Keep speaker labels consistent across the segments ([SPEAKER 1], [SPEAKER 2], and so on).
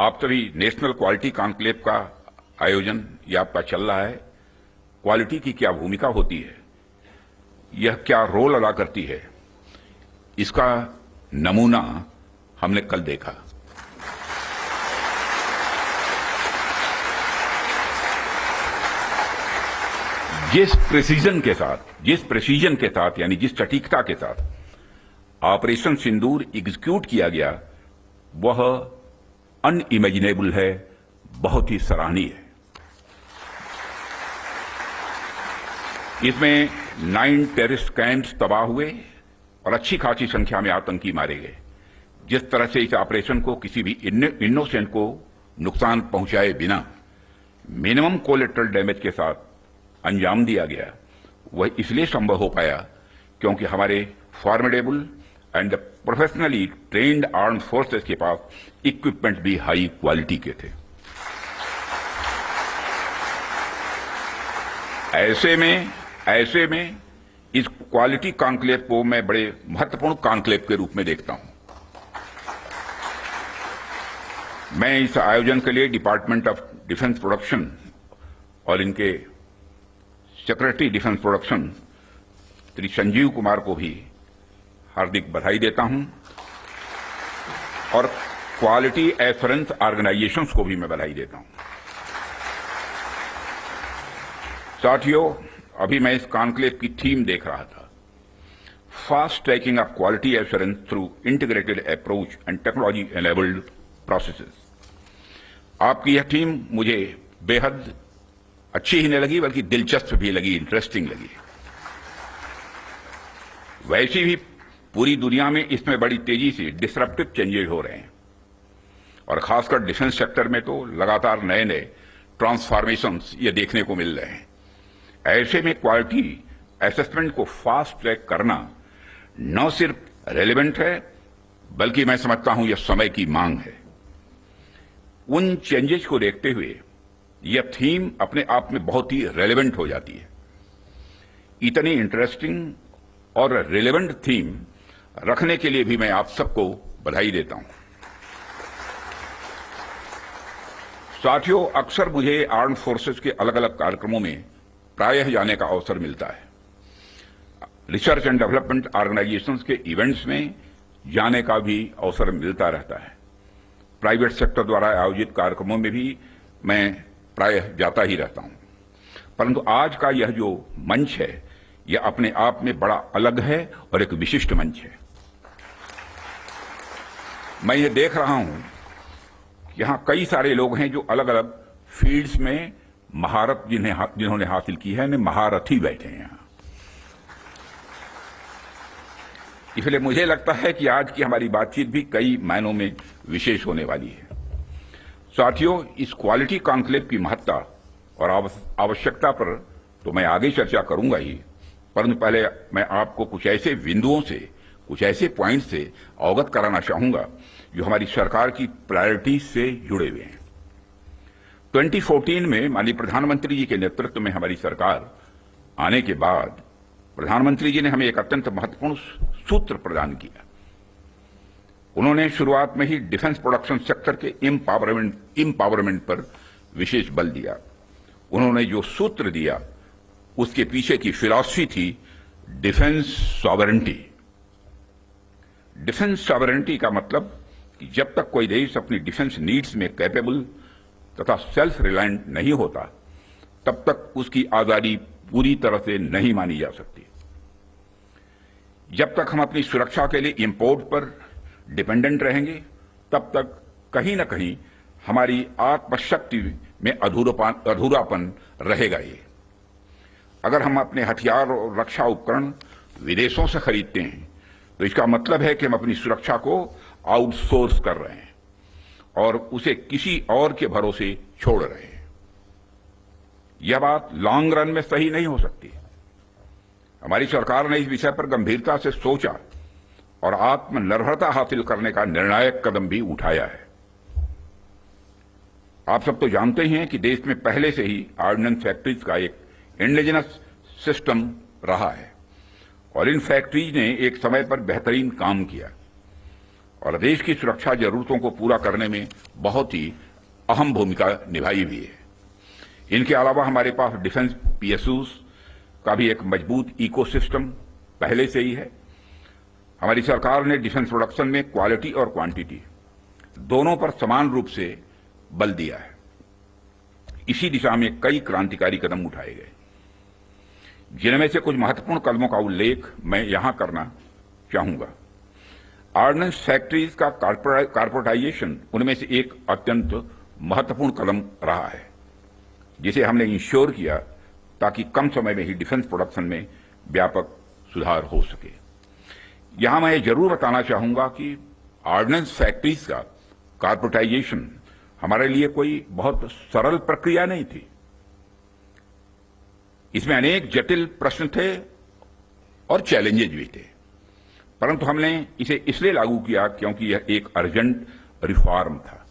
[SPEAKER 1] आप सभी national quality conclave का आयोजन ये आपका चल रहा है। क्वालिटी की क्या भूमिका होती है, यह क्या रोल अदा करती है, इसका नमूना हमने कल देखा। जिस प्रेसीजन के साथ यानी जिस सटीकता के साथ ऑपरेशन सिंदूर एग्जीक्यूट किया गया, वह अनइमेजिनेबल है, बहुत ही सराहनीय है। इसमें 9 टेररिस्ट कैंप्स तबाह हुए और अच्छी खासी संख्या में आतंकी मारे गए। जिस तरह से इस ऑपरेशन को किसी भी इनोसेंट को नुकसान पहुंचाए बिना मिनिमम कोलेटरल डैमेज के साथ अंजाम दिया गया, वह इसलिए संभव हो पाया क्योंकि हमारे formidable and professionally trained arm forces के पास इक्विपमेंट भी हाई क्वालिटी के थे। ऐसे में इस क्वालिटी कॉन्क्लेव को मैं बड़े महत्वपूर्ण कॉन्क्लेव के रूप में देखता हूं। मैं इस आयोजन के लिए डिपार्टमेंट ऑफ डिफेंस प्रोडक्शन और इनके secretary defence production Shri Sanjeev Kumar को भी हार्दिक बधाई देता हूं और क्वालिटी एश्योरेंस ऑर्गेनाइजेशंस को भी मैं बधाई देता हूं। साथियों, अभी मैं इस कॉन्क्लेव की थीम देख रहा था, fast tracking of quality assurance through integrated approach and technology enabled processes. आपकी यह थीम मुझे बेहद अच्छी ही नहीं लगी, बल्कि दिलचस्प भी लगी, इंटरेस्टिंग लगी। वैसे भी पूरी दुनिया में इसमें बड़ी तेजी से डिसरप्टिव चेंजेस हो रहे हैं और खासकर डिफेंस सेक्टर में तो लगातार नए नए ट्रांसफॉर्मेशंस ये देखने को मिल रहे हैं। ऐसे में क्वालिटी असेसमेंट को फास्ट ट्रैक करना न सिर्फ रेलेवेंट है, बल्कि मैं समझता हूं यह समय की मांग है। उन चेंजेस को देखते हुए यह थीम अपने आप में बहुत ही रेलेवेंट हो जाती है। इतनी इंटरेस्टिंग और रेलेवेंट थीम रखने के लिए भी मैं आप सबको बधाई देता हूं। साथियों, अक्सर मुझे आर्म्ड फोर्सेस के अलग अलग कार्यक्रमों में प्रायः जाने का अवसर मिलता है। रिसर्च एंड डेवलपमेंट ऑर्गेनाइजेशंस के इवेंट्स में जाने का भी अवसर मिलता रहता है। प्राइवेट सेक्टर द्वारा आयोजित कार्यक्रमों में भी मैं प्रायः जाता ही रहता हूं, परंतु आज का यह जो मंच है, यह अपने आप में बड़ा अलग है और एक विशिष्ट मंच है। मैं ये देख रहा हूं कि यहां कई सारे लोग हैं जो अलग अलग फील्ड्स में महारत जिन्होंने हासिल की है, महारथी बैठे हैं यहां। इसलिए मुझे लगता है कि आज की हमारी बातचीत भी कई मायनों में विशेष होने वाली है। साथियों, इस क्वालिटी कॉन्क्लेव की महत्ता और आवश्यकता पर तो मैं आगे चर्चा करूंगा ही, परंतु पहले मैं आपको कुछ ऐसे बिंदुओं से, कुछ ऐसे पॉइंट से अवगत कराना चाहूंगा जो हमारी सरकार की प्रायोरिटीज से जुड़े हुए हैं। 2014 में माननीय प्रधानमंत्री जी के नेतृत्व में हमारी सरकार आने के बाद प्रधानमंत्री जी ने हमें एक अत्यंत महत्वपूर्ण सूत्र प्रदान किया। उन्होंने शुरुआत में ही डिफेंस प्रोडक्शन सेक्टर के एम्पावरमेंट पर विशेष बल दिया। उन्होंने जो सूत्र दिया उसके पीछे की फिलॉसफी थी डिफेंस सॉवरेंटी। डिफेंस सॉवरेंटी का मतलब कि जब तक कोई देश अपनी डिफेंस नीड्स में कैपेबल तथा सेल्फ रिलायंट नहीं होता, तब तक उसकी आजादी पूरी तरह से नहीं मानी जा सकती। जब तक हम अपनी सुरक्षा के लिए इंपोर्ट पर डिपेंडेंट रहेंगे, तब तक कहीं न कहीं हमारी आत्मशक्ति में अधूरापन रहेगा ही। अगर हम अपने हथियार और रक्षा उपकरण विदेशों से खरीदते हैं, तो इसका मतलब है कि हम अपनी सुरक्षा को आउटसोर्स कर रहे हैं और उसे किसी और के भरोसे छोड़ रहे हैं। यह बात लॉन्ग रन में सही नहीं हो सकती। हमारी सरकार ने इस विषय पर गंभीरता से सोचा और आत्मनिर्भरता हासिल करने का निर्णायक कदम भी उठाया है। आप सब तो जानते ही हैं कि देश में पहले से ही ऑर्डिनेंस फैक्ट्रीज का एक इंडिजिनस सिस्टम रहा है और इन फैक्ट्रीज ने एक समय पर बेहतरीन काम किया और देश की सुरक्षा जरूरतों को पूरा करने में बहुत ही अहम भूमिका निभाई भी है। इनके अलावा हमारे पास डिफेंस पीएसयूज का भी एक मजबूत इकोसिस्टम पहले से ही है। हमारी सरकार ने डिफेंस प्रोडक्शन में क्वालिटी और क्वांटिटी दोनों पर समान रूप से बल दिया है। इसी दिशा में कई क्रांतिकारी कदम उठाए गए, जिनमें से कुछ महत्वपूर्ण कदमों का उल्लेख मैं यहां करना चाहूंगा। ऑर्डिनेंस फैक्ट्रीज का कॉर्पोरेटाइजेशन उनमें से एक अत्यंत महत्वपूर्ण कदम रहा है, जिसे हमने इंश्योर किया ताकि कम समय में ही डिफेंस प्रोडक्शन में व्यापक सुधार हो सके। यहां मैं जरूर बताना चाहूंगा कि ऑर्डिनेंस फैक्ट्रीज का कॉर्पोरेटाइजेशन हमारे लिए कोई बहुत सरल प्रक्रिया नहीं थी। इसमें अनेक जटिल प्रश्न थे और चैलेंजेस भी थे, परंतु हमने इसे इसलिए लागू किया क्योंकि यह एक अर्जेंट रिफॉर्म था।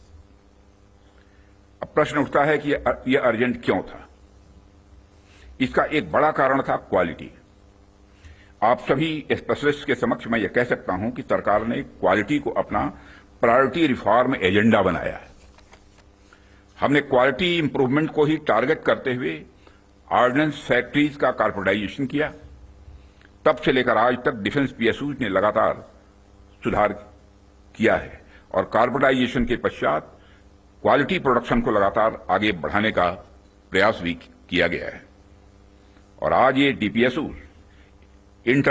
[SPEAKER 1] अब प्रश्न उठता है कि यह अर्जेंट क्यों था। इसका एक बड़ा कारण था क्वालिटी। आप सभी स्पेशलिस्ट के समक्ष मैं यह कह सकता हूं कि सरकार ने क्वालिटी को अपना प्रायोरिटी रिफॉर्म एजेंडा बनाया है। हमने क्वालिटी इंप्रूवमेंट को ही टारगेट करते हुए ऑर्डिनेंस फैक्ट्रीज का कॉर्पोरेटाइजेशन किया। तब से लेकर आज तक डिफेंस पीएसयूज ने लगातार सुधार किया है और कॉर्पोरेटाइजेशन के पश्चात क्वालिटी प्रोडक्शन को लगातार आगे बढ़ाने का प्रयास भी किया गया है। और आज ये डीपीएसयूज इंटर